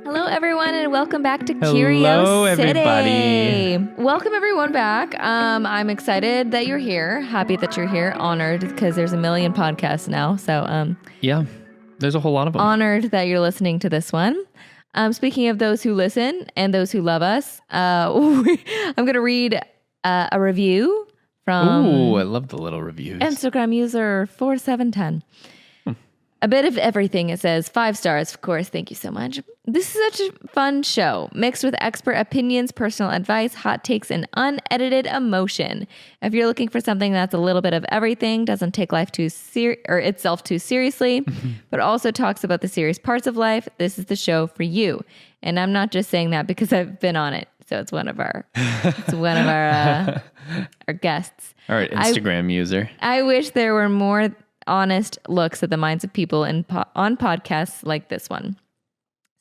Hello, everyone, and welcome back to Hello, Curiosity. everybody. Welcome, everyone, back. I'm excited that you're here. Happy that you're here. Honored because there's a million podcasts now. So, Yeah, there's a whole lot of them. honored that you're listening to this one. Speaking of those who listen and those who love us, I'm going to read a review from Ooh, I love the little reviews. Instagram user 4710. A bit of everything. It says 5 stars, of course. Thank you so much. This is such a fun show, mixed with expert opinions, personal advice, hot takes, and unedited emotion. If you're looking for something that's a little bit of everything, doesn't take life itself too seriously, but also talks about the serious parts of life, this is the show for you. And I'm not just saying that because I've been on it. So it's one of our our guests. All right, Instagram user. I wish there were more honest looks at the minds of people on podcasts like this one.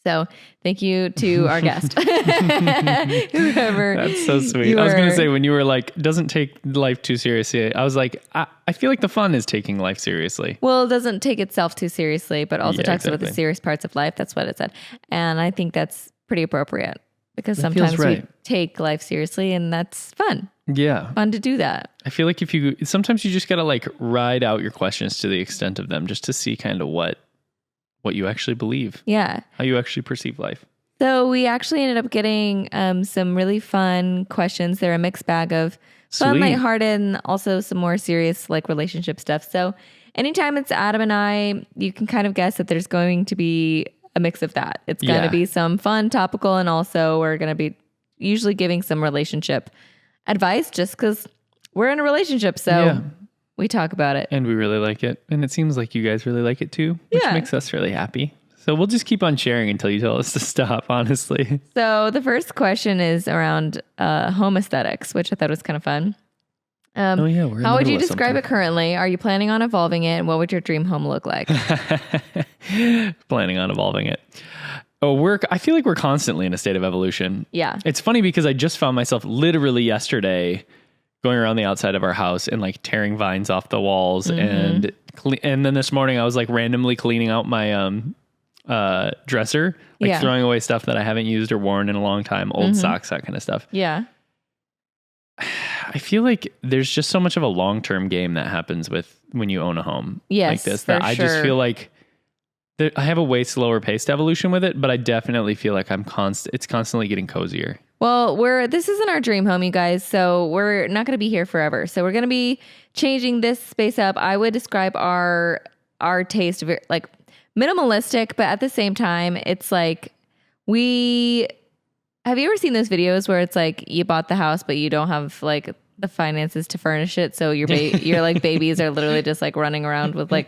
So thank you to our guest. Whoever. That's so sweet. I was going to say, when you were like, doesn't take life too seriously, I was like, I feel like the fun is taking life seriously. Well, it doesn't take itself too seriously, but also talks about the exactly. serious parts of life. That's what it said. And I think that's pretty appropriate because sometimes we right. take life seriously and that's fun. Yeah. Fun to do that. I feel like sometimes you just got to like ride out your questions to the extent of them just to see kind of what you actually believe. Yeah. How you actually perceive life. So we actually ended up getting some really fun questions. They're a mixed bag of fun, Sweet. lighthearted, and also some more serious like relationship stuff. So anytime it's Adam and I, you can kind of guess that there's going to be a mix of that. It's going to Yeah. be some fun, topical, and also we're going to be usually giving some relationship advice just because we're in a relationship. So Yeah. we talk about it. And we really like it. And it seems like you guys really like it too, which Yeah. makes us really happy. So we'll just keep on sharing until you tell us to stop, honestly. So the first question is around home aesthetics, which I thought was kind of fun. Oh, yeah. We're in How the would you middle of describe it currently? Are you planning on evolving it? And what would your dream home look like? Planning on evolving it. I feel like we're constantly in a state of evolution. Yeah. It's funny because I just found myself literally yesterday going around the outside of our house and like tearing vines off the walls. And then this morning I was like randomly cleaning out my dresser, like Yeah. throwing away stuff that I haven't used or worn in a long time, old socks, that kind of stuff. Yeah. I feel like there's just so much of a long-term game that happens with when you own a home Yes, like this for that I just sure. feel like I have a way slower paced evolution with it, but I definitely feel like it's constantly getting cozier. Well, this isn't our dream home, you guys. So we're not going to be here forever. So we're going to be changing this space up. I would describe our taste like minimalistic, but at the same time, it's like have you ever seen those videos where it's like you bought the house, but you don't have like the finances to furnish it? So your like babies are literally just like running around with like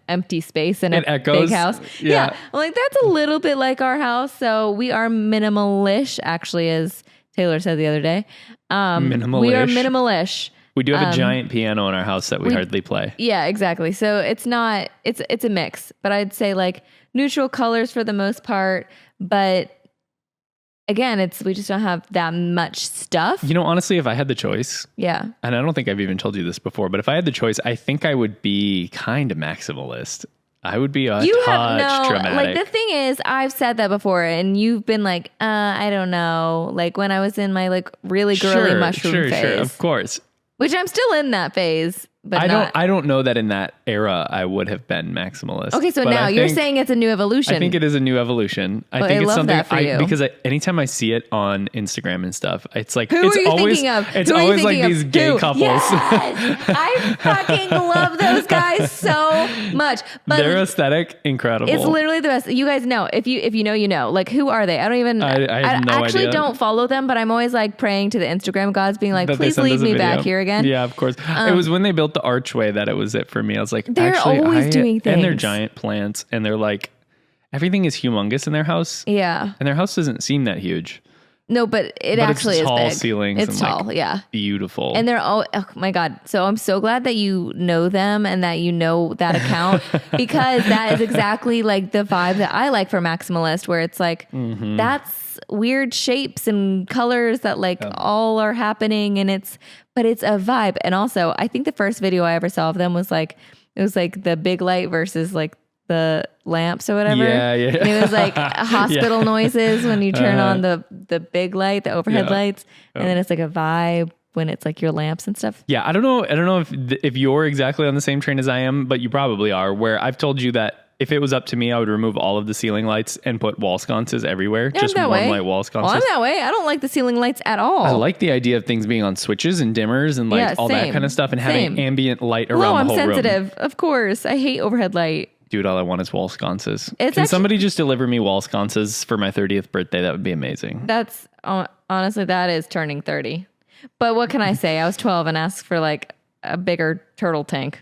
empty space in It a echoes. big house. Yeah. Like that's a little bit like our house. So we are minimalish, actually, as Taylor said the other day. We are Minimalish. minimalish. We do have a giant piano in our house that we hardly play. Yeah, exactly. So it's a mix, but I'd say like neutral colors for the most part. But again, we just don't have that much stuff. You know, honestly, if I had the choice, Yeah. and I don't think I've even told you this before, but if I had the choice, I think I would be kind of maximalist. I would be a touch dramatic. Like the thing is, I've said that before, and you've been like, I don't know. Like when I was in my like really girly mushroom phase, Sure, of course. which I'm still in that phase, but I don't know that in that era I would have been maximalist. Okay, so but now I you're think- saying it's a new evolution. I think it is a new evolution. I Well, think I it's love something that for you. because anytime I see it on Instagram and stuff, it's like Who it's are you always thinking of? it's Who are you always like thinking of? these gay Who? couples. Yes! I fucking love those guys so much. But Their aesthetic incredible. it's literally the best. You guys know. If you know, you know. Like, who are they? I don't even. I have no actually idea. don't follow them, but I'm always like praying to the Instagram gods, being like, that they please send lead us a me video. back here again. Yeah, of course. It was when they built the archway that it was it for me. I was like, They're actually, always doing and they're things. giant plants, and they're like everything is humongous in their house, Yeah. and their house doesn't seem that huge. No, but it But actually it's tall is big. ceilings It's and, tall. like, Yeah. Beautiful. And they're all, oh my God. So I'm so glad that you know them and that you know that account because that is exactly like the vibe that I like for Maximalist, where it's like, that's weird shapes and colors that like all are happening but it's a vibe. And also I think the first video I ever saw of them was like, it was like the big light versus like the lamps or whatever. Yeah. And it was like hospital noises when you turn on the big light, the overhead Yeah. lights, and then it's like a vibe when it's like your lamps and stuff. Yeah, I don't know if you're exactly on the same train as I am, but you probably are, where I've told you that if it was up to me, I would remove all of the ceiling lights and put wall sconces everywhere. Yeah, just I'm that one way. light wall sconces. Well, I'm that way. I don't like the ceiling lights at all. I like the idea of things being on switches and dimmers and like Yeah, all that same. kind of stuff and having Same. ambient light Well, around I'm the whole room. sensitive. Of course. I hate overhead light. Dude, all I want is wall sconces. It's Can actually- somebody just deliver me wall sconces for my 30th birthday? That would be amazing. That's honestly, that is turning 30. But what can I say? I was 12 and asked for like a bigger turtle tank.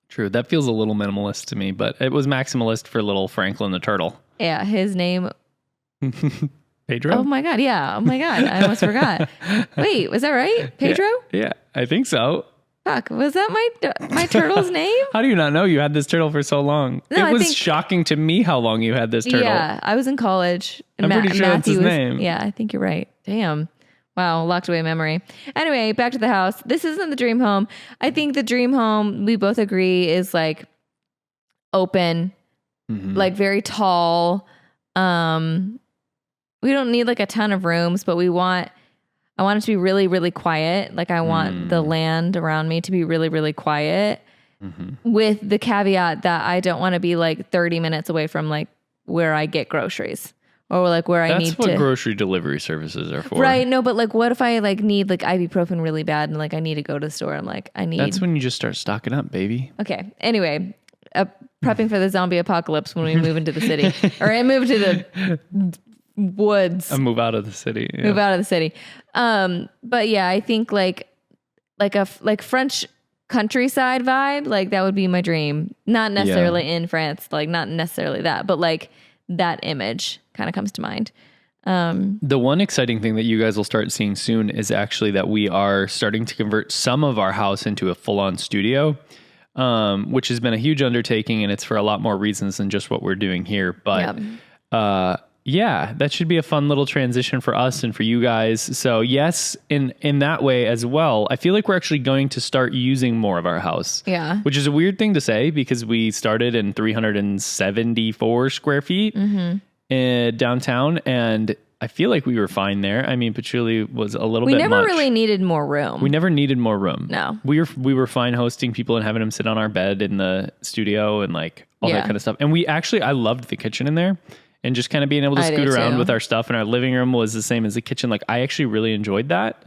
True. That feels a little minimalist to me, but it was maximalist for little Franklin the turtle. Yeah, his name. Pedro? Oh my God. Yeah. Oh my God. I almost forgot. Wait, was that right? Pedro? Yeah, I think so. Fuck. Was that my turtle's name? How do you not know you had this turtle for so long? No, I it was think- shocking to me how long you had this turtle. Yeah, I was in college. I'm pretty sure that's his name. Yeah, I think you're right. Damn. Wow, locked away memory. Anyway, back to the house. This isn't the dream home. I think the dream home, we both agree, is like open, like very tall. We don't need like a ton of rooms, but I want it to be really, really quiet. Like I want the land around me to be really, really quiet, with the caveat that I don't want to be like 30 minutes away from like where I get groceries or like where I need That's what to. grocery delivery services are for. Right. No, but like what if I like need like ibuprofen really bad and like I need to go to the store? I'm like, I need. That's when you just start stocking up, baby. Okay. Anyway, prepping for the zombie apocalypse when we move into the city or I move to the woods. Move out of the city. Yeah. Move out of the city. But yeah, I think like French countryside vibe, like that would be my dream. Not necessarily in France, like not necessarily that, but like that image kind of comes to mind. The one exciting thing that you guys will start seeing soon is actually that we are starting to convert some of our house into a full-on studio, which has been a huge undertaking, and it's for a lot more reasons than just what we're doing here. But yeah, that should be a fun little transition for us and for you guys. So yes, in that way as well, I feel like we're actually going to start using more of our house. Yeah. Which is a weird thing to say because we started in 374 square feet downtown, and I feel like we were fine there. I mean, Patchouli was a little bit much. We never really needed more room. We never needed more room. No. We were fine hosting people and having them sit on our bed in the studio and like all that kind of stuff. And I loved the kitchen in there. And just kind of being able to scoot around with our stuff, and our living room was the same as the kitchen. Like I actually really enjoyed that.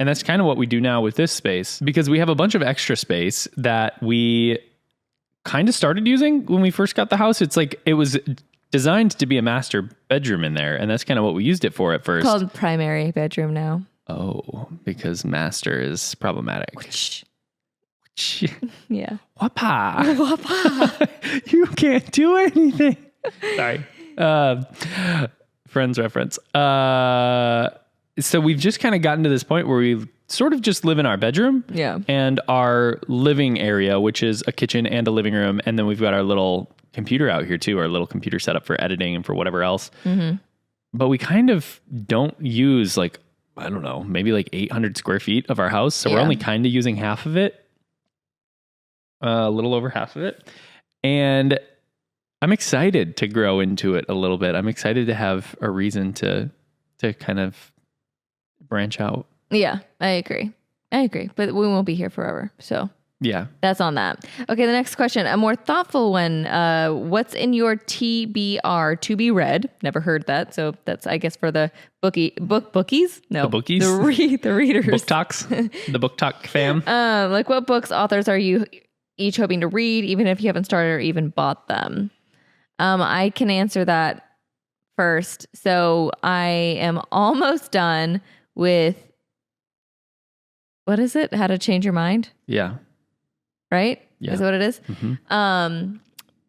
And that's kind of what we do now with this space, because we have a bunch of extra space that we kind of started using when we first got the house. It's like, it was designed to be a master bedroom in there. And that's kind of what we used it for at first. Called primary bedroom now. Oh, because master is problematic. Yeah. Wapa. Wapa. You can't do anything. Sorry. Friends reference. So we've just kind of gotten to this point where we sort of just live in our bedroom. Yeah. And our living area, which is a kitchen and a living room. And then we've got our little computer out here too, our little computer setup for editing and for whatever else. But we kind of don't use like, I don't know, maybe like 800 square feet of our house. So we're only kind of using half of it. A little over half of it. And I'm excited to grow into it a little bit. I'm excited to have a reason to kind of branch out. Yeah, I agree. But we won't be here forever. So yeah, that's on that. Okay, the next question, a more thoughtful one. What's in your TBR, to be read? Never heard that. So that's, I guess, for the bookies? No. The bookies? The readers. Book talks. The book talk fam. Like what books, authors are you each hoping to read, even if you haven't started or even bought them? I can answer that first. So I am almost done with, what is it? How to Change Your Mind? Yeah. Right? Yeah. Is that what it is?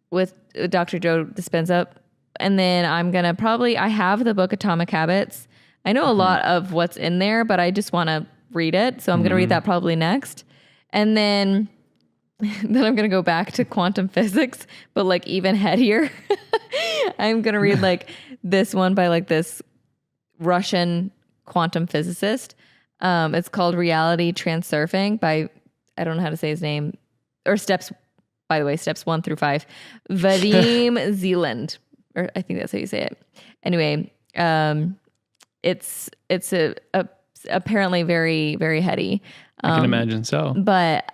With Dr. Joe Dispenza. And then I'm going to I have the book Atomic Habits. I know a lot of what's in there, but I just want to read it. So I'm going to read that probably next. And then I'm going to go back to quantum physics, but like even headier. I'm going to read like this one by like this Russian quantum physicist. It's called Reality Transurfing by, I don't know how to say his name, or Steps by the way, steps 1 through 5. Vadim Zealand, or I think that's how you say it. Anyway, it's apparently very, very heady. I can imagine so. But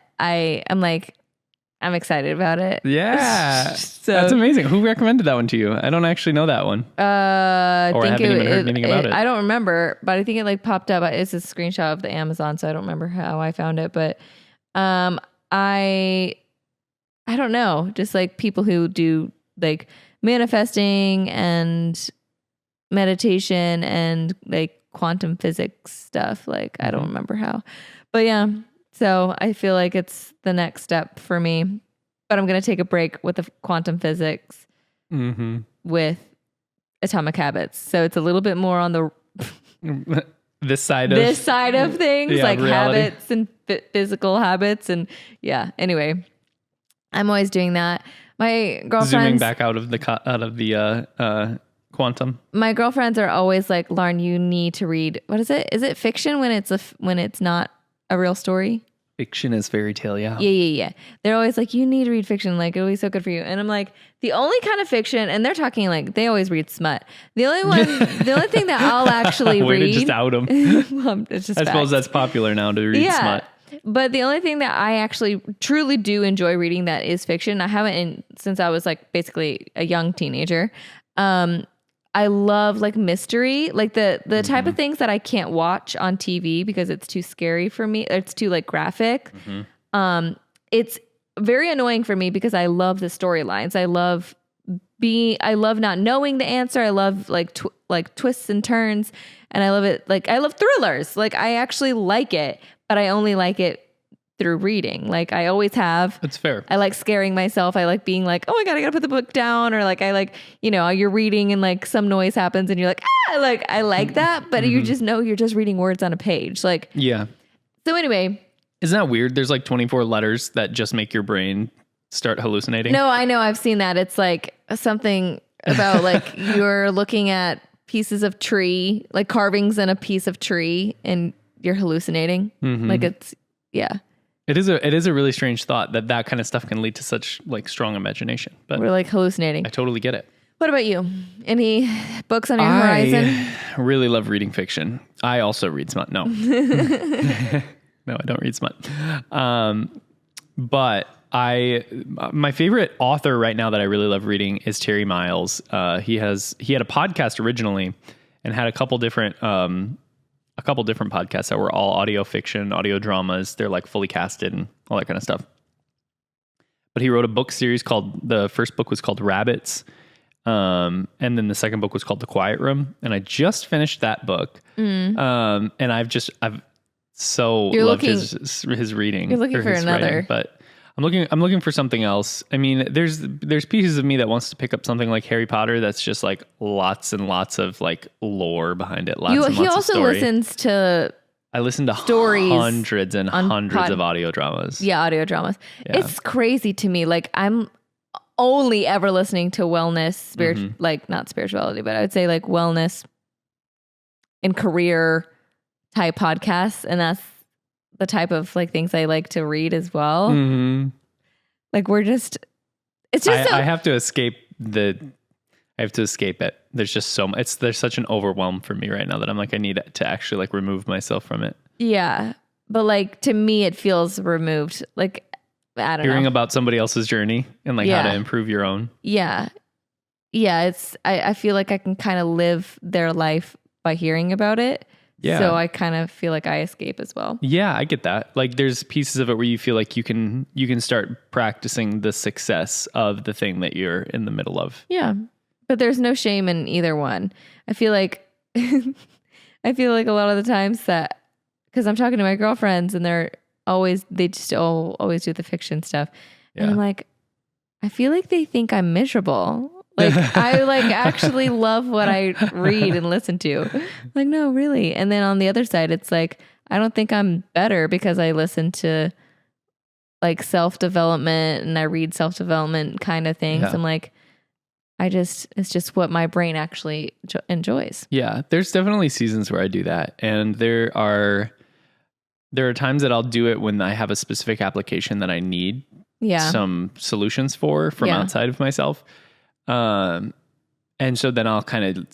I'm excited about it. Yeah. That's amazing. Who recommended that one to you? I don't actually know that one. I haven't even heard anything about it. I don't remember, but I think it like popped up. It's a screenshot of the Amazon, so I don't remember how I found it. But I don't know. Just like people who do like manifesting and meditation and like quantum physics stuff. Like I don't remember how. But yeah. So I feel like it's the next step for me, but I'm going to take a break with the quantum physics with Atomic Habits. So it's a little bit more on the this side of things, like reality. Habits and physical habits. And yeah, anyway, I'm always doing that. My girlfriends zooming back out of the quantum. My girlfriends are always like, Lauren, you need to read. What is it? Is it fiction when it's not a real story? Fiction is fairy tale, yeah. Yeah. They're always like, you need to read fiction. Like, it'll be so good for you. And I'm like, the only kind of fiction, and they're talking like, they always read smut. The only thing that I'll actually Way read. to just out them. Well, it's just I suppose that's popular now to read smut. But the only thing that I actually truly do enjoy reading that is fiction. I haven't since I was like basically a young teenager. I love like mystery, like the type of things that I can't watch on TV because it's too scary for me. It's too like graphic. It's very annoying for me because I love the storylines. I love not knowing the answer. I love like twists and turns, and I love it. Like I love thrillers. Like I actually like it, but I only like it through reading. Like I always have. That's fair. I like scaring myself. I like being like, oh my God, I gotta put the book down. Or like, I like, you're reading and like some noise happens and you're like, like I like that. But you just know you're just reading words on a page. Like, yeah. So anyway. Isn't that weird? There's like 24 letters that just make your brain start hallucinating. No, I know. I've seen that. It's like something about like you're looking at pieces of tree, like carvings in a piece of tree, and you're hallucinating. Like it's, yeah. It is a really strange thought that kind of stuff can lead to such like strong imagination. But we're like hallucinating. I totally get it. What about you? Any books on your horizon? I really love reading fiction. I also read smut. No. No, I don't read smut. But my favorite author right now that I really love reading is Terry Miles. He had a podcast originally and had a couple different podcasts that were all audio fiction, audio dramas. They're like fully casted and all that kind of stuff. But he wrote a book series the first book was called Rabbits. And then the second book was called The Quiet Room. And I just finished that book. And I've loved his reading. You're looking for another. Writing, but I'm looking for something else. I mean, there's pieces of me that wants to pick up something like Harry Potter that's just like lots and lots of like lore behind it. He also listens to. I listen to stories hundreds and hundreds of audio dramas. Yeah, audio dramas. Yeah. It's crazy to me. Like I'm only ever listening to wellness, like not spirituality, but I would say like wellness and career type podcasts, and that's the type of like things I like to read as well. Like I have to escape it. There's just there's such an overwhelm for me right now that I'm like, I need to actually like remove myself from it. Yeah. But like to me, it feels removed. Like, I don't know. Hearing about somebody else's journey and like how to improve your own. Yeah. Yeah. I feel like I can kind of live their life by hearing about it. Yeah. So I kind of feel like I escape as well. Yeah, I get that. Like there's pieces of it where you feel like you can start practicing the success of the thing that you're in the middle of. Yeah. But there's no shame in either one. I feel like a lot of the times that, because I'm talking to my girlfriends and they just always do the fiction stuff. Yeah. And I'm like, I feel like they think I'm miserable. Like I like actually love what I read and listen to. Like, no, really. And then on the other side, it's like, I don't think I'm better because I listen to like self-development and I read self-development kind of things. Yeah. I'm like, it's just what my brain actually enjoys. Yeah. There's definitely seasons where I do that. And there are There are times that I'll do it when I have a specific application that I need some solutions for from outside of myself. And so then I'll kind of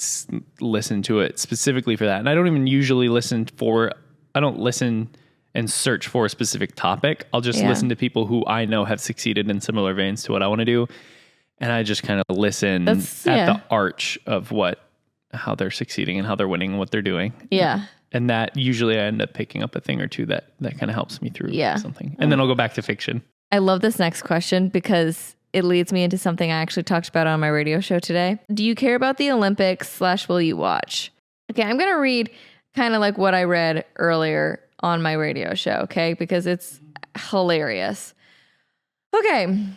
listen to it specifically for that. And I don't even usually I don't listen and search for a specific topic. I'll just listen to people who I know have succeeded in similar veins to what I want to do. And I just kind of listen at the arch of how they're succeeding and how they're winning and what they're doing. Yeah. And that usually I end up picking up a thing or two that kind of helps me through something. And then I'll go back to fiction. I love this next question because it leads me into something I actually talked about on my radio show today. Do you care about the Olympics / will you watch? Okay, I'm going to read kind of like what I read earlier on my radio show, okay? Because it's hilarious. Okay.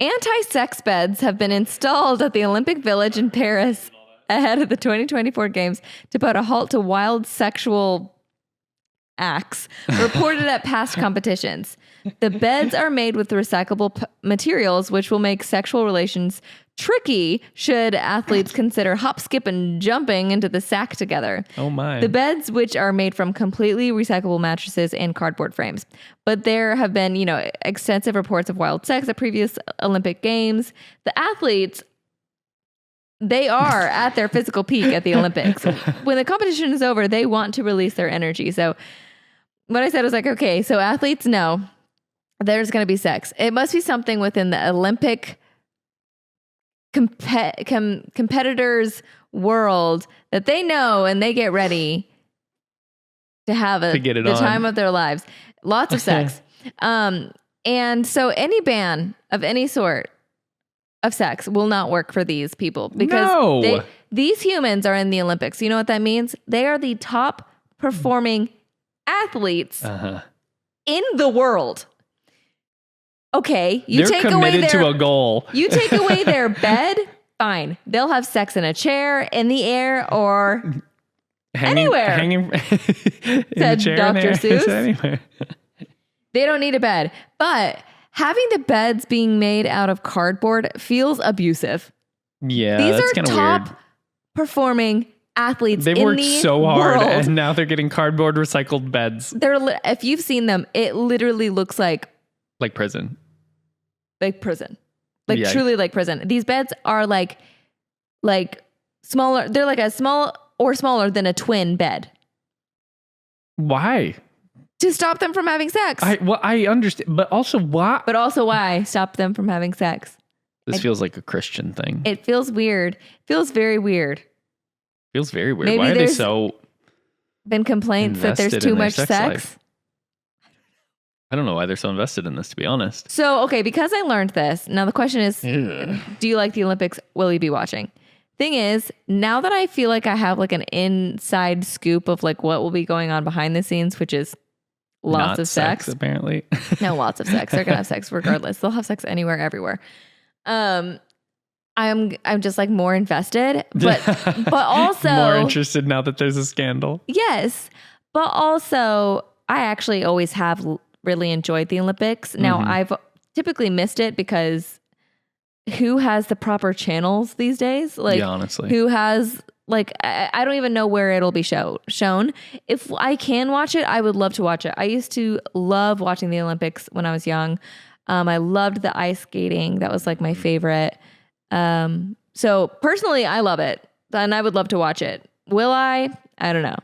Anti-sex beds have been installed at the Olympic Village in Paris ahead of the 2024 Games to put a halt to wild sexual acts reported at past competitions. The beds are made with recyclable materials, which will make sexual relations tricky should athletes consider hop, skip, and jumping into the sack together. Oh my. The beds, which are made from completely recyclable mattresses and cardboard frames. But there have been, extensive reports of wild sex at previous Olympic Games. The athletes, they are at their physical peak at the Olympics. When the competition is over, they want to release their energy. So what I said was like, okay, so athletes know there's going to be sex. It must be something within the Olympic competitors' world that they know and they get ready to have the time of their lives. Lots of sex. And so any ban of any sort of sex will not work for these people because these humans are in the Olympics. You know what that means? They are the top performing athletes in the world. Okay, they're committed to a goal. You take away their bed, fine. They'll have sex in a chair, in the air, or anywhere. Hanging in said the chair Dr. Seuss. Anywhere. They don't need a bed. But having the beds being made out of cardboard feels abusive. Yeah, these that's are top weird. Performing athletes. They in worked the so hard, world. and now they're getting cardboard recycled beds. If you've seen them, it literally looks like prison. Like prison. Truly like prison. These beds are like smaller. They're like a small or smaller than a twin bed. Why? To stop them from having sex. I understand, but also why? But also why stop them from having sex? This feels like a Christian thing. It feels weird. Feels very weird. Feels very weird. Maybe why are they so been complaints that there's too much sex? Life? I don't know why they're so invested in this, to be honest. So, okay, because I learned this, now the question is, do you like the Olympics? Will you be watching? Thing is, now that I feel like I have like an inside scoop of like what will be going on behind the scenes, which is lots of sex. Apparently. No, lots of sex. They're going to have sex regardless. They'll have sex anywhere, everywhere. I'm just like more invested, but also more interested now that there's a scandal. Yes. But also I actually always have really enjoyed the Olympics. Now I've typically missed it because who has the proper channels these days? Like, honestly, who has like, I don't even know where it'll be shown. If I can watch it, I would love to watch it. I used to love watching the Olympics when I was young. I loved the ice skating. That was like my favorite. So personally, I love it and I would love to watch it. Will I? I don't know.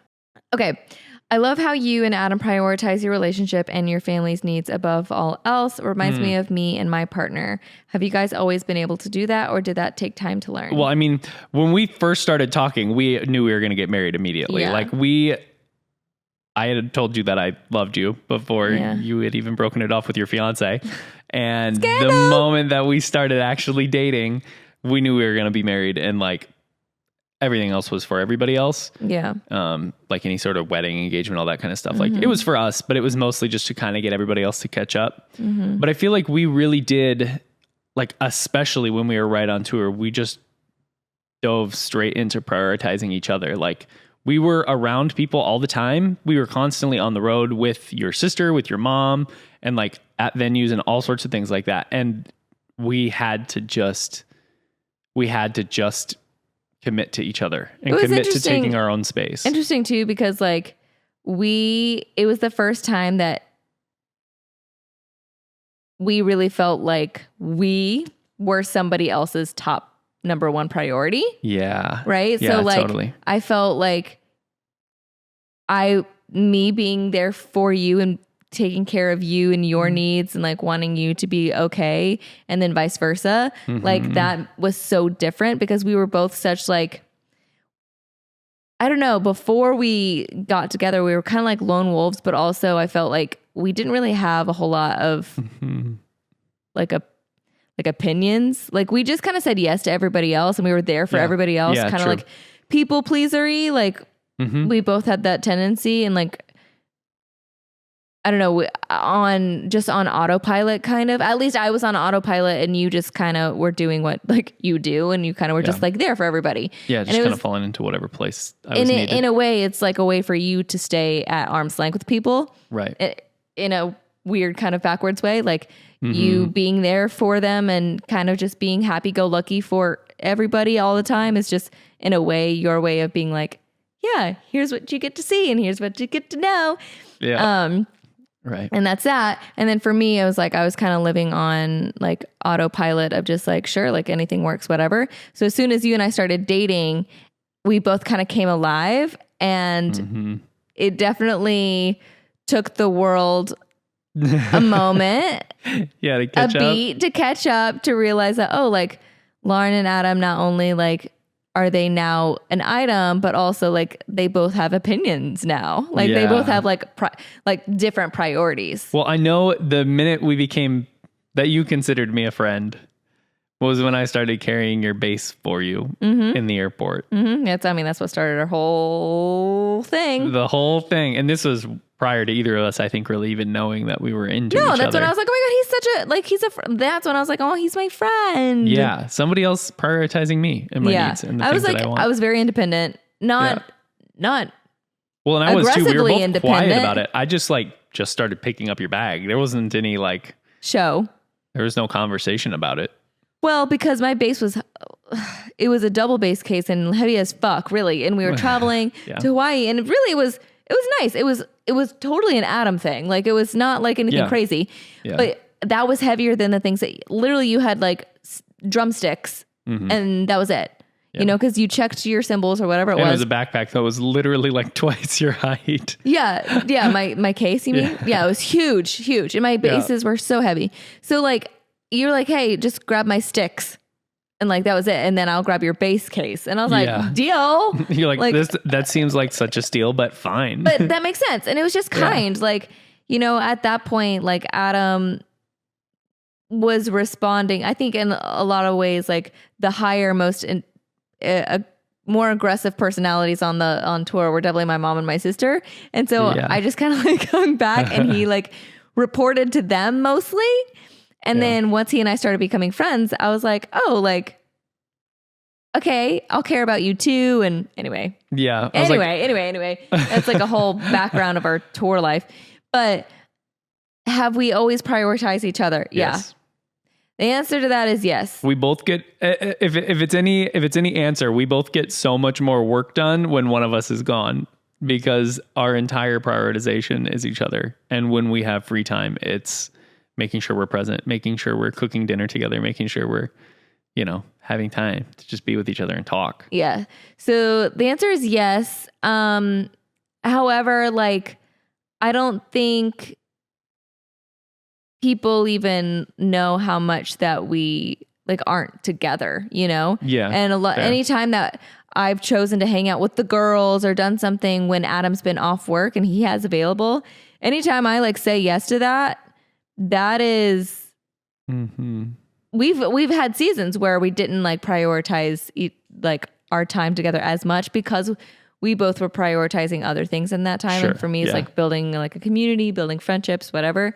Okay. I love how you and Adam prioritize your relationship and your family's needs above all else. It reminds me of me and my partner. Have you guys always been able to do that, or did that take time to learn? Well, I mean, when we first started talking, we knew we were going to get married immediately. Yeah. I had told you that I loved you before you had even broken it off with your fiance. And Scandal! The moment that we started actually dating, we knew we were going to be married, and like everything else was for everybody else. Yeah. Like any sort of wedding, engagement, all that kind of stuff. Like it was for us, but it was mostly just to kind of get everybody else to catch up. But I feel like we really did, like, especially when we were right on tour, we just dove straight into prioritizing each other. Like, we were around people all the time. We were constantly on the road with your sister, with your mom, and like at venues and all sorts of things like that. And we had to just commit to each other and commit to taking our own space. Interesting too, because like it was the first time that we really felt like we were somebody else's top number one priority. Yeah. Right. Yeah, so like, totally. I felt like me being there for you and taking care of you and your needs and like wanting you to be okay. And then vice versa. Like that was so different because we were both such like, I don't know, before we got together, we were kind of like lone wolves, but also I felt like we didn't really have a whole lot of like opinions. Like we just kind of said yes to everybody else and we were there for everybody else, kind of like people pleasery. Like we both had that tendency and like, I don't know, on autopilot kind of. At least I was on autopilot and you just kind of were doing what like you do and you kind of were just like there for everybody. Yeah, just kind of falling into whatever place I was needed. In a way, it's like a way for you to stay at arm's length with people. Right. In a weird kind of backwards way. Like you being there for them and kind of just being happy-go-lucky for everybody all the time is just, in a way, your way of being like, yeah, here's what you get to see and here's what you get to know. Yeah. Right. And that's that. And then for me, I was kind of living on like autopilot of just like, sure, like anything works, whatever. So as soon as you and I started dating, we both kind of came alive and it definitely took the world a moment, to catch a beat to catch up, to realize that, oh, like Lauren and Adam, not only like are they now an item, but also like they both have opinions now. Like they both have like different priorities. Well, I know the minute we became that you considered me a friend was when I started carrying your bass for you in the airport. That's what started our whole thing. The whole thing. And this was prior to either of us, I think, really even knowing that we were into each other. No, that's when I was like, oh my God, that's when I was like, oh, he's my friend. Yeah. Somebody else prioritizing me and my needs and the things that I want. I was very independent. Not well, and I was too. We were both quiet about it. I just started picking up your bag. There wasn't any show. There was no conversation about it. Well, because my bass was a double bass case and heavy as fuck, really. And we were traveling to Hawaii and it was nice. It was totally an Adam thing. Like it was not like anything crazy, but that was heavier than the things that literally you had like drumsticks and that was it. You know, because you checked your cymbals or whatever it was. It was a backpack that was literally like twice your height. Yeah. My case, you mean? Yeah, it was huge. And my basses were so heavy. So like, you're like, hey, just grab my sticks. And like, that was it. And then I'll grab your bass case. And I was like, deal. You're like that seems like such a steal, but fine. But that makes sense. And it was just kind. Like, you know, at that point, like Adam was responding, I think in a lot of ways, like the higher, more aggressive personalities on tour were definitely my mom and my sister. And so I just kind of like hung back and he like reported to them mostly. And then once he and I started becoming friends, I was like, oh, like, okay, I'll care about you too. And anyway. Yeah. Anyway. That's like a whole background of our tour life. But have we always prioritized each other? Yes. Yeah. The answer to that is yes. We both get, if it's any answer, we both get so much more work done when one of us is gone because our entire prioritization is each other. And when we have free time, it's making sure we're present, making sure we're cooking dinner together, making sure we're, having time to just be with each other and talk. Yeah. So the answer is yes. However, like, I don't think people even know how much that we like aren't together, Yeah. And anytime that I've chosen to hang out with the girls or done something when Adam's been off work and he has available, anytime I like say yes to that is, we've had seasons where we didn't like prioritize like our time together as much because we both were prioritizing other things in that time. Sure. And for me, it's like building like a community, building friendships, whatever.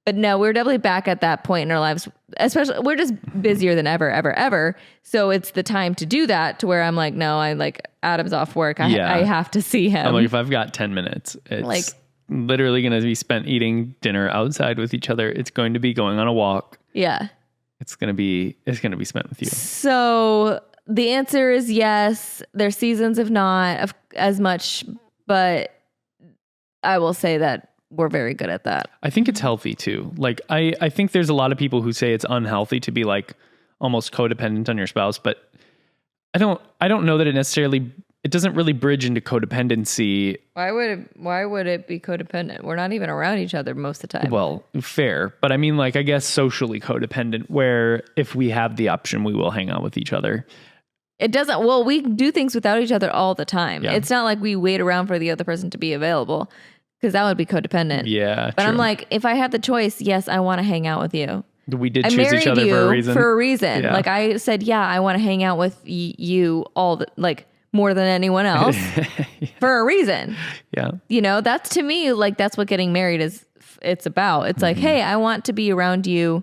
But no, we're definitely back at that point in our lives, especially we're just busier than ever. So it's the time to do that to where I'm like, no, I like Adam's off work. I have to see him. I'm like, if I've got 10 minutes, it's like literally going to be spent eating dinner outside with each other. It's going to be going on a walk. Yeah. It's going to be spent with you. So the answer is yes. There's seasons of not as much, but I will say that we're very good at that. I think it's healthy too. Like I think there's a lot of people who say it's unhealthy to be like almost codependent on your spouse, but I don't know that it doesn't really bridge into codependency. Why would it be codependent? We're not even around each other most of the time. Well, fair, but I mean, like, I guess socially codependent, where if we have the option, we will hang out with each other. It doesn't. Well, we do things without each other all the time. Yeah. It's not like we wait around for the other person to be available, because that would be codependent. Yeah, but true. I'm like, if I have the choice, yes, I want to hang out with you. We did I choose each other for a reason. Yeah. Like I said, yeah, I want to hang out with you more than anyone else for a reason. Yeah. You know, that's to me, like, that's what getting married it's about. It's like, hey, I want to be around you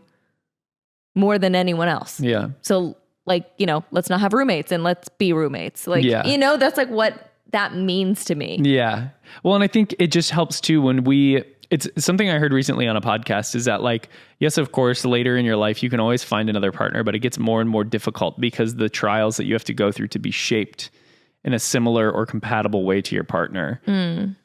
more than anyone else. Yeah. So, like, you know, let's not have roommates and let's be roommates. Like, you know, that's like what that means to me. Yeah. Well, and I think it just helps too when it's something I heard recently on a podcast is that, like, yes, of course, later in your life, you can always find another partner, but it gets more and more difficult because the trials that you have to go through to be shaped in a similar or compatible way to your partner.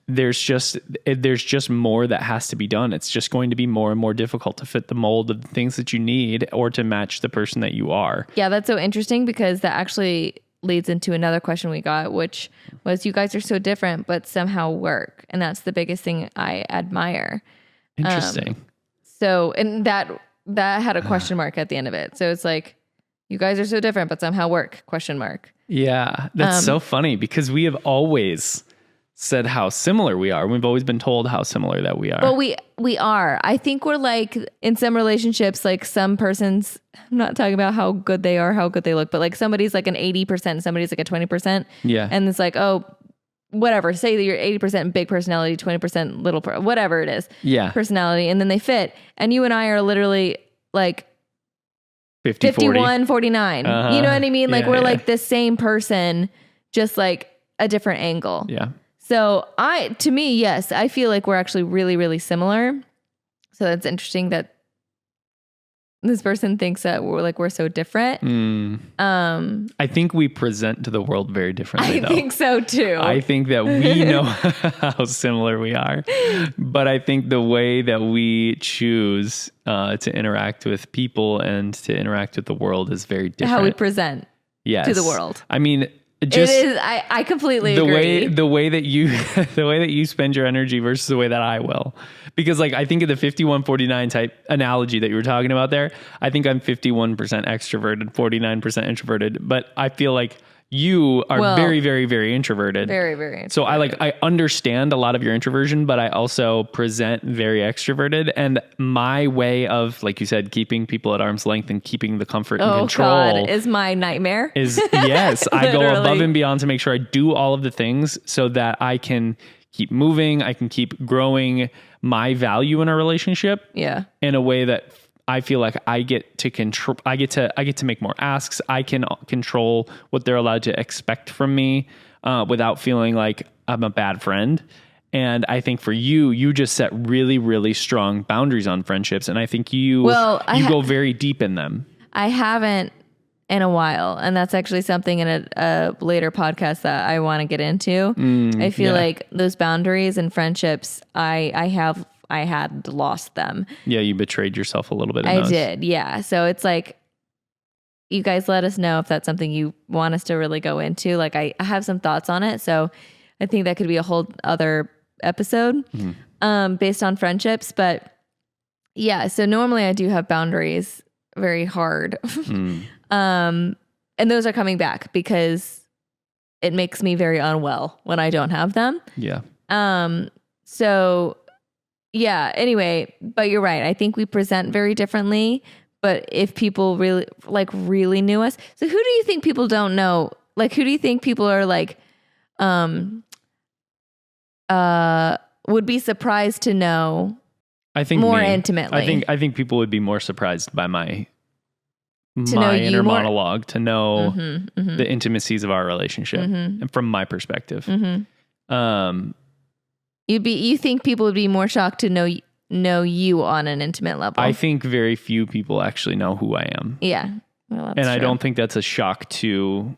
There's just more that has to be done. It's just going to be more and more difficult to fit the mold of the things that you need or to match the person that you are. Yeah, that's so interesting because that actually leads into another question we got, which was, you guys are so different, but somehow work. And that's the biggest thing I admire. Interesting. And that had a question mark at the end of it. So it's like, you guys are so different, but somehow work, ? Yeah, that's so funny because we have always said how similar we are. We've always been told how similar that we are. Well, we are. I think we're like, in some relationships, like some persons, I'm not talking about how good they are, how good they look, but like somebody's like an 80%, somebody's like a 20%. Yeah. And it's like, oh, whatever. Say that you're 80% big personality, 20% little, whatever it is. Yeah. Personality. And then they fit. And you and I are literally like 51, 49. You know what I mean? Like we're like the same person, just like a different angle. Yeah. So to me, yes, I feel like we're actually really, really similar. So that's interesting that this person thinks that we're so different. I think we present to the world very differently. I think so too. I think that we know how similar we are, but I think the way that we choose to interact with people and to interact with the world is very different. How we present to the world. I mean, it is. I completely agree. The way that you spend your energy versus the way that I will, because like I think of the 51-49 type analogy that you were talking about there. I think I'm 51% extroverted, 49% introverted, but I feel like you are very, very, very introverted. Very, very introverted. So I understand a lot of your introversion, but I also present very extroverted. And my way of, like you said, keeping people at arm's length and keeping the comfort and control God, is my nightmare. Yes, I go above and beyond to make sure I do all of the things so that I can keep moving. I can keep growing my value in a relationship. Yeah. In a way that I feel like I get to control. I get to make more asks. I can control what they're allowed to expect from me without feeling like I'm a bad friend. And I think for you just set really, really strong boundaries on friendships. And I think you go very deep in them. I haven't in a while. And that's actually something in a later podcast that I want to get into. I feel like those boundaries and friendships, I had lost them. Yeah, you betrayed yourself a little bit. I did. Yeah. So it's like, you guys let us know if that's something you want us to really go into. Like I have some thoughts on it. So I think that could be a whole other episode based on friendships. But yeah, so normally I do have boundaries very hard. And those are coming back because it makes me very unwell when I don't have them. Yeah. So yeah, anyway, but you're right. I think we present very differently, but if people really knew us. So who do you think people don't know? Like, who do you think people are like, would be surprised to know? I think more intimately. I think people would be more surprised by my inner monologue, to know the intimacies of our relationship, and from my perspective. You think people would be more shocked to know you on an intimate level? I think very few people actually know who I am. Yeah. Well, and I don't think that's a shock to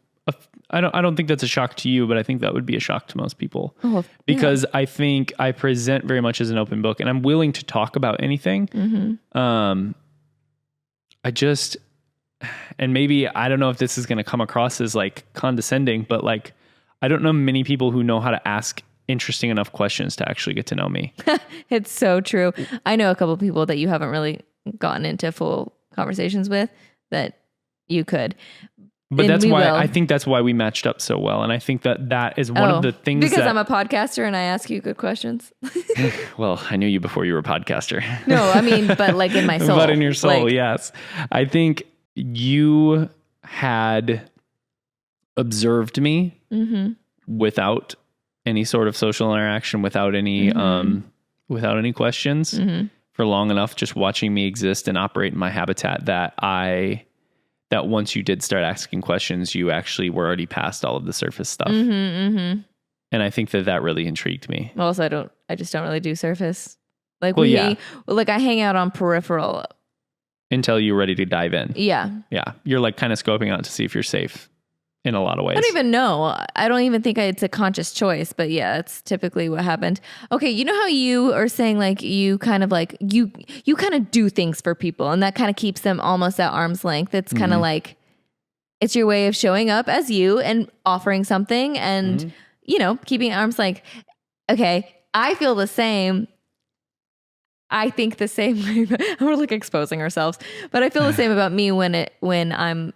I don't think that's a shock to you, but I think that would be a shock to most people. Oh, because I think I present very much as an open book, and I'm willing to talk about anything. Mm-hmm. And maybe, I don't know if this is going to come across as like condescending, but like, I don't know many people who know how to ask interesting enough questions to actually get to know me. It's so true. I know a couple of people that you haven't really gotten into full conversations with that you could. But I think that's why we matched up so well. And I think that is one of the things because I'm a podcaster and I ask you good questions. Well, I knew you before you were a podcaster. No, I mean, but like in my soul. But in your soul, yes. I think you had observed me without any sort of social interaction, without any questions for long enough, just watching me exist and operate in my habitat that once you did start asking questions, you actually were already past all of the surface stuff. And I think that really intrigued me. Also, I just don't really do surface. Like I hang out on peripheral. Until you're ready to dive in. Yeah. Yeah. You're like kind of scoping out to see if you're safe in a lot of ways. I don't even know. I don't even think it's a conscious choice, but yeah, it's typically what happened. Okay. You know how you are saying like, you kind of like, you kind of do things for people and that kind of keeps them almost at arm's length. It's kind of like, it's your way of showing up as you and offering something and, keeping arms like, okay, I feel the same. I think the same way. We're like exposing ourselves, but I feel the same about me when I'm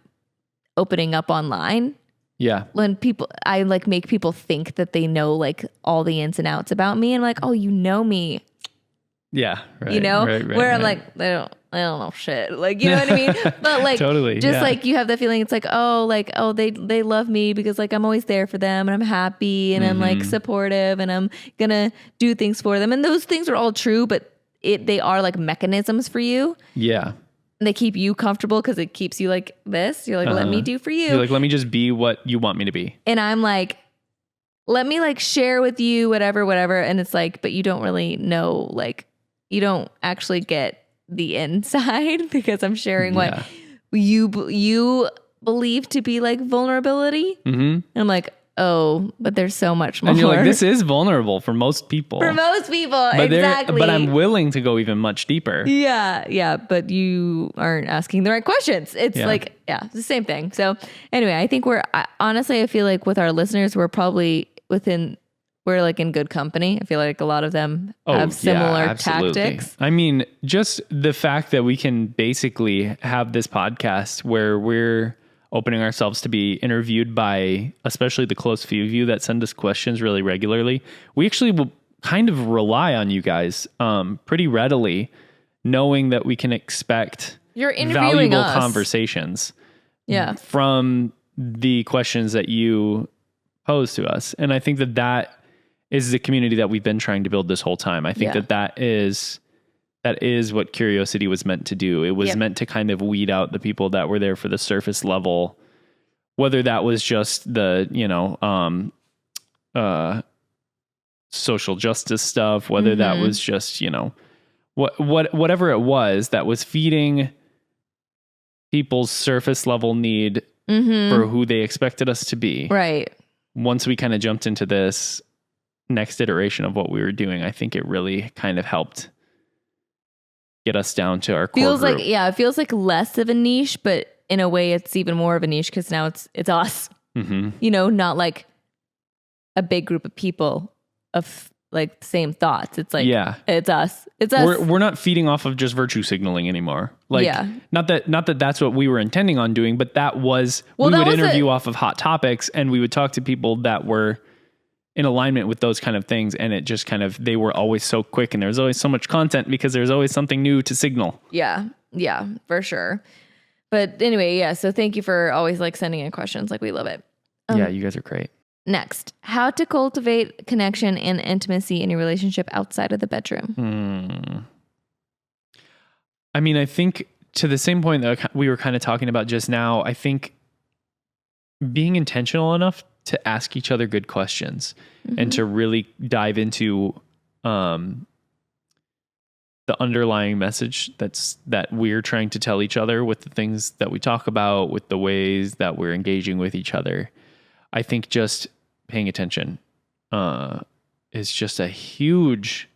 opening up online. Yeah. When I like make people think that they know like all the ins and outs about me and like, oh, you know me. Yeah. Right, where I'm like, I don't know shit. Like, you know what I mean? But like, totally, just like you have the feeling it's like, they love me because like I'm always there for them and I'm happy and I'm like supportive and I'm gonna do things for them. And those things are all true, but they are like mechanisms for you. Yeah. And they keep you comfortable because it keeps you like this. You're like, let me do for you. You're like, let me just be what you want me to be. And I'm like, let me like share with you whatever. And it's like, but you don't really know, like, you don't actually get the inside because I'm sharing what you believe to be like vulnerability. And I'm like, oh, but there's so much more. And you're like, this is vulnerable for most people. Exactly. But I'm willing to go even much deeper. Yeah. But you aren't asking the right questions. It's like, it's the same thing. So anyway, I think honestly, I feel like with our listeners, we're probably we're like in good company. I feel like a lot of them have similar tactics. I mean, just the fact that we can basically have this podcast where we're opening ourselves to be interviewed by especially the close few of you that send us questions really regularly. We actually will kind of rely on you guys pretty readily, knowing that we can expect You're interviewing valuable us. Conversations from the questions that you pose to us. And I think that is the community that we've been trying to build this whole time. I think that is what Curiosity was meant to do. It was meant to kind of weed out the people that were there for the surface level, whether that was just the, social justice stuff, whether that was just, whatever it was that was feeding people's surface level need for who they expected us to be. Right. Once we kind of jumped into this next iteration of what we were doing, I think it really kind of helped get us down to our core group. It feels like less of a niche, but in a way it's even more of a niche because now it's us, not like a big group of people of like same thoughts. It's like, it's us. We're not feeding off of just virtue signaling anymore. Like, not that that's what we were intending on doing, but we would interview off of hot topics and we would talk to people that were in alignment with those kind of things. And it just kind of, they were always so quick and there was always so much content because there's always something new to signal. Yeah, for sure. But anyway, so thank you for always like sending in questions. Like we love it. You guys are great. Next, how to cultivate connection and intimacy in your relationship outside of the bedroom. I mean, I think to the same point that we were kind of talking about just now, I think being intentional enough to ask each other good questions and to really dive into the underlying message that we're trying to tell each other with the things that we talk about, with the ways that we're engaging with each other. I think just paying attention is just a huge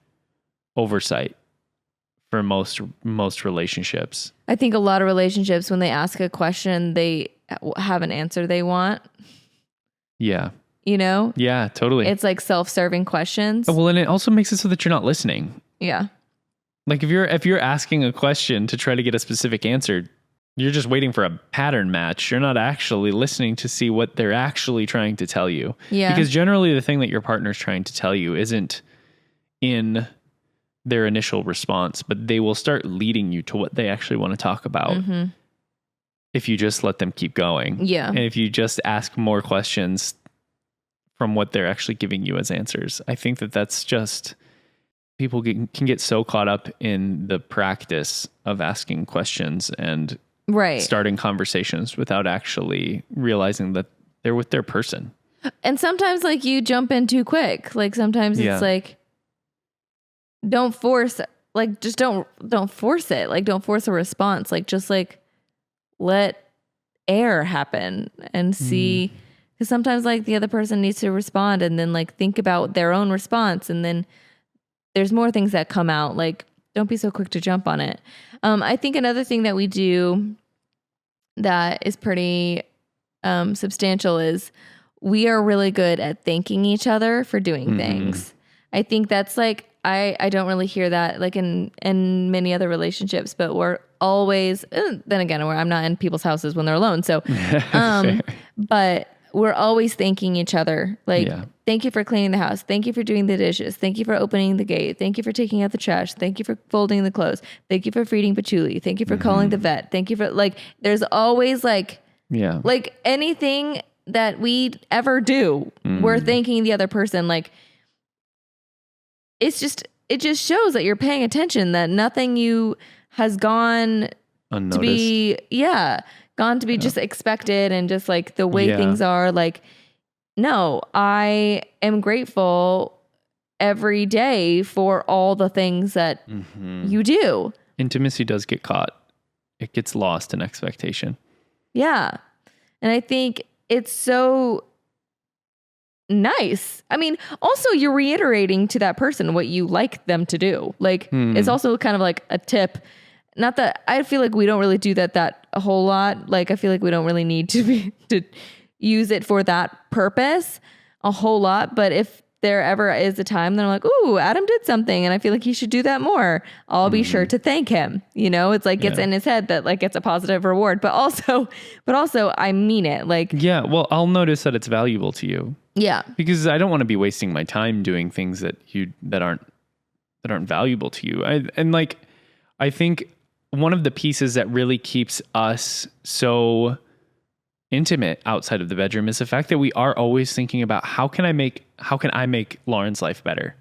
oversight for most relationships. I think a lot of relationships, when they ask a question, they have an answer they want. Yeah. You know? Yeah, totally. It's like self-serving questions. Well, and it also makes it so that you're not listening. Yeah. Like if you're asking a question to try to get a specific answer, you're just waiting for a pattern match. You're not actually listening to see what they're actually trying to tell you. Yeah. Because generally the thing that your partner's trying to tell you isn't in their initial response, but they will start leading you to what they actually want to talk about. Mm-hmm. If you just let them keep going. Yeah. And if you just ask more questions from what they're actually giving you as answers. I think that's just, people can get so caught up in the practice of asking questions and starting conversations without actually realizing that they're with their person. And sometimes like you jump in too quick. Like sometimes it's like, don't force, like just don't force it. Like don't force a response. Like just like let air happen and see. Because sometimes like the other person needs to respond and then like think about their own response. And then there's more things that come out. Like don't be so quick to jump on it. I think another thing that we do that is pretty substantial is we are really good at thanking each other for doing things. I think that's like, I don't really hear that like in many other relationships, but we're always, then again, I'm not in people's houses when they're alone. So, but we're always thanking each other. Like, thank you for cleaning the house. Thank you for doing the dishes. Thank you for opening the gate. Thank you for taking out the trash. Thank you for folding the clothes. Thank you for feeding Patchouli. Thank you for calling the vet. Thank you for like, there's always like anything that we ever do, we're thanking the other person. Like, it just shows that you're paying attention, that nothing you has gone unnoticed. To be, just expected and just like the way things are. Like, no, I am grateful every day for all the things that you do. Intimacy does get caught. It gets lost in expectation. Yeah. And I think it's so nice. I mean, also you're reiterating to that person what you like them to do. Like it's also kind of like a tip. Not that I feel like we don't really do that a whole lot. Like I feel like we don't really need to use it for that purpose a whole lot. But if there ever is a time they're like, ooh, Adam did something and I feel like he should do that more, I'll be sure to thank him. You know, it's like gets in his head that like it's a positive reward, but also I mean it. Like, yeah, well, I'll notice that it's valuable to you. Yeah. Because I don't want to be wasting my time doing things that aren't valuable to you. I think one of the pieces that really keeps us so intimate outside of the bedroom is the fact that we are always thinking about how can I make Lauren's life better?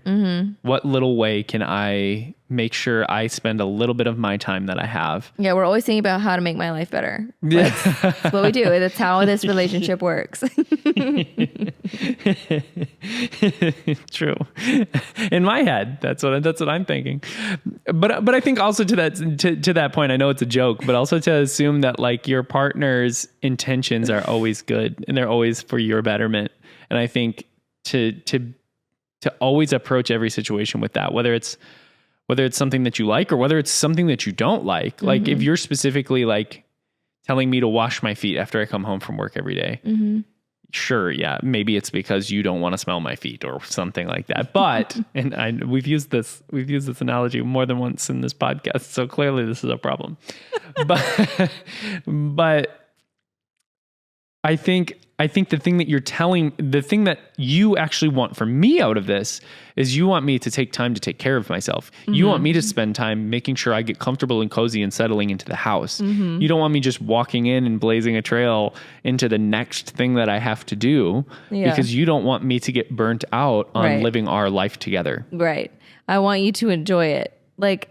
What little way can I make sure I spend a little bit of my time that I have? Yeah, we're always thinking about how to make my life better. That's what we do. That's how this relationship works. True. In my head, that's what I'm thinking. But I think also to that point, I know it's a joke, but also to assume that like your partner's intentions are always good and they're always for your betterment. And I think to always approach every situation with that, whether it's something that you like or whether it's something that you don't like. Like if you're specifically like telling me to wash my feet after I come home from work every day, sure, yeah, maybe it's because you don't want to smell my feet or something like that. But we've used this analogy more than once in this podcast, so clearly this is a problem. But I think the thing that you actually want from me out of this is you want me to take time to take care of myself. You want me to spend time making sure I get comfortable and cozy and settling into the house. You don't want me just walking in and blazing a trail into the next thing that I have to do because you don't want me to get burnt out on living our life together. Right. I want you to enjoy it. Like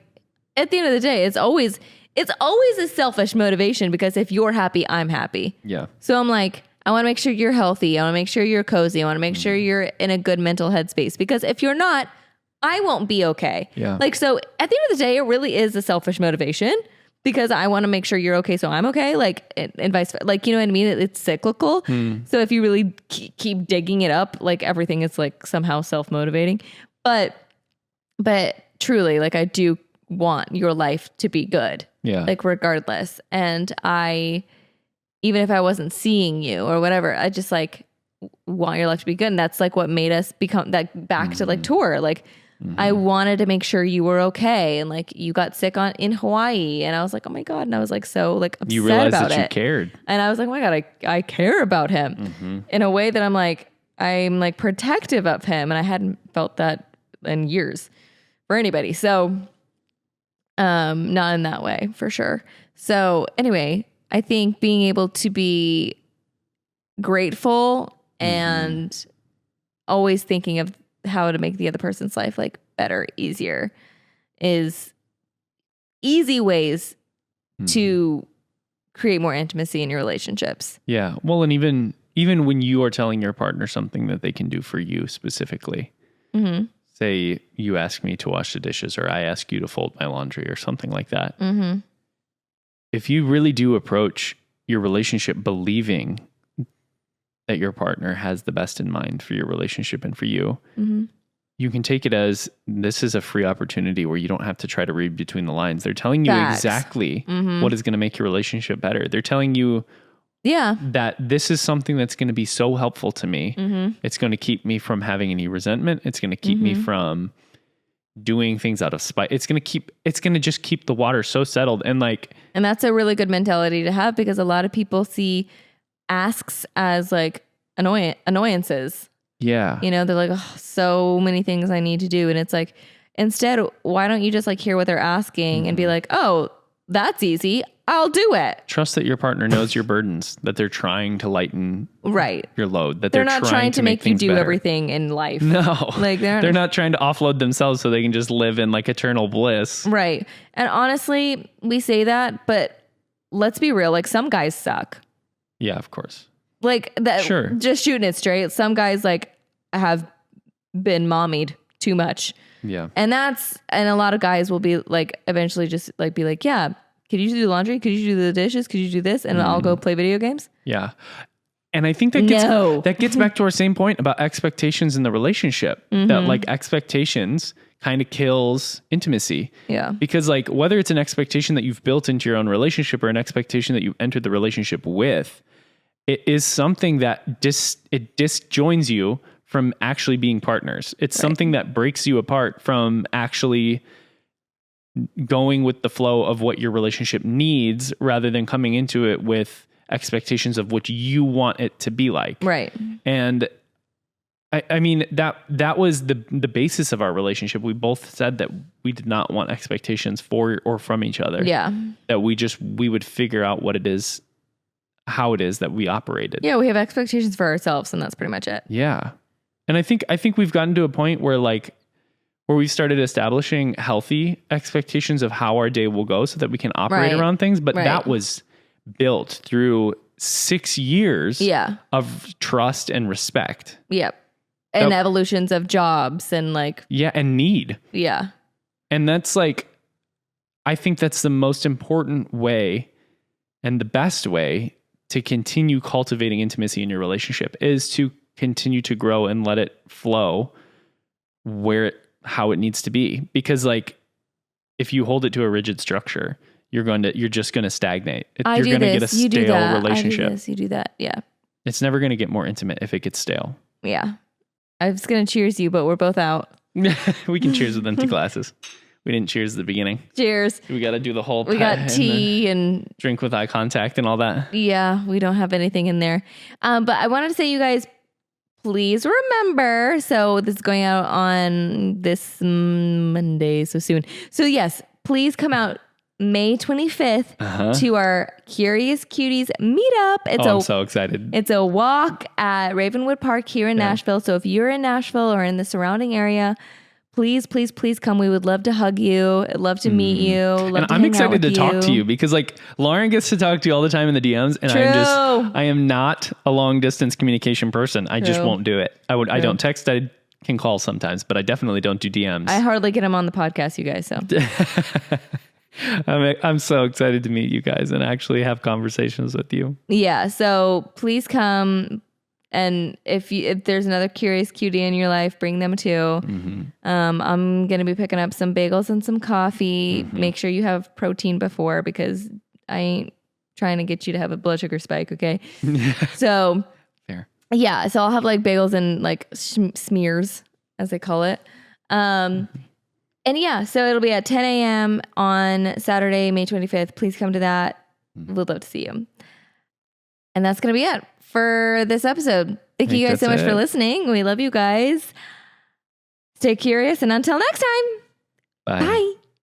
at the end of the day, it's always a selfish motivation because if you're happy, I'm happy. Yeah. So I'm like, I want to make sure you're healthy. I want to make sure you're cozy. I want to make sure you're in a good mental headspace because if you're not, I won't be okay. Yeah. Like, so at the end of the day, it really is a selfish motivation because I want to make sure you're okay. So I'm okay. Like, and vice versa. Like, you know what I mean? It's cyclical. So if you really keep digging it up, like everything is like somehow self-motivating, but truly, like I do want your life to be good. Yeah. Like regardless. And even if I wasn't seeing you or whatever, I just like want your life to be good. And that's like what made us become that back to like tour. Like I wanted to make sure you were okay. And like you got sick in Hawaii and I was like, oh my God. And I was like, so like upset You realized about that it. you cared. And I was like, oh my God, I care about him in a way that I'm like protective of him. And I hadn't felt that in years for anybody. So, not in that way for sure. So anyway, I think being able to be grateful and always thinking of how to make the other person's life like better, easier is easy ways to create more intimacy in your relationships. Yeah. Well, and even when you are telling your partner something that they can do for you specifically, say you ask me to wash the dishes or I ask you to fold my laundry or something like that. If you really do approach your relationship believing that your partner has the best in mind for your relationship and for you, you can take it as this is a free opportunity where you don't have to try to read between the lines. They're telling you exactly what is going to make your relationship better. They're telling you that this is something that's going to be so helpful to me. It's going to keep me from having any resentment. It's going to keep me from doing things out of spite. It's going to just keep the water so settled. And that's a really good mentality to have because a lot of people see asks as like annoyances. Yeah. You know, they're like, oh, so many things I need to do. And it's like, instead, why don't you just like hear what they're asking and be like, oh, that's easy. I'll do it. Trust that your partner knows your burdens, that they're trying to lighten your load, that they're not trying to make you do better. Everything in life. No, like they're not trying to offload themselves so they can just live in like eternal bliss. Right. And honestly, we say that, but let's be real. Like some guys suck. Yeah, of course. Like that. Sure. Just shooting it straight. Some guys like have been mommied too much. Yeah. And a lot of guys will be like, eventually just like be like, yeah, could you do the laundry? Could you do the dishes? Could you do this? And I'll go play video games. Yeah. And I think that gets back to our same point about expectations in the relationship, that like expectations kind of kills intimacy. Yeah. Because like whether it's an expectation that you've built into your own relationship or an expectation that you entered the relationship with, it is something that it disjoins you from actually being partners. It's something that breaks you apart from actually going with the flow of what your relationship needs rather than coming into it with expectations of what you want it to be like. Right. And I mean, that was the basis of our relationship. We both said that we did not want expectations for or from each other. Yeah. That we would figure out what it is, how it is that we operated. Yeah. We have expectations for ourselves and that's pretty much it. Yeah. And I think we've gotten to a point where we've started establishing healthy expectations of how our day will go so that we can operate around things. But that was built through 6 years of trust and respect. Yep. And evolutions of jobs and like. Yeah. And need. Yeah. And that's like, I think that's the most important way and the best way to continue cultivating intimacy in your relationship is to continue to grow and let it flow how it needs to be. Because like, if you hold it to a rigid structure, you're just going to stagnate. You're going to get a stale relationship. I do this, you do that. Yeah. It's never going to get more intimate if it gets stale. Yeah. I was going to cheers you, but we're both out. We can cheers with empty glasses. We didn't cheers at the beginning. Cheers. We got to do the whole. We got tea and drink with eye contact and all that. Yeah, we don't have anything in there. But I wanted to say, you guys, please remember. So this is going out on this Monday, so soon. So yes, please come out May 25th to our Curious Cuties meetup. I'm so excited. It's a walk at Ravenwood Park here in Nashville. So if you're in Nashville or in the surrounding area, please, please, please come. We would love to hug you. I'd love to meet you. And I'm excited to talk to you because like Lauren gets to talk to you all the time in the DMs and I am not a long distance communication person. I just won't do it. I don't text. I can call sometimes, but I definitely don't do DMs. I hardly get him on the podcast, you guys. So I'm so excited to meet you guys and actually have conversations with you. yeah, so please come. And if there's another curious cutie in your life, bring them too. I'm going to be picking up some bagels and some coffee. Make sure you have protein before, because I ain't trying to get you to have a blood sugar spike. Okay. So Fair. yeah. So I'll have like bagels and like smears, as they call it. And yeah, so it'll be at 10 a.m. on Saturday, May 25th. Please come to that. We'd love to see you. And that's going to be it for this episode. Thank you guys so much for listening. We love you guys. Stay curious, and until next time. Bye. Bye.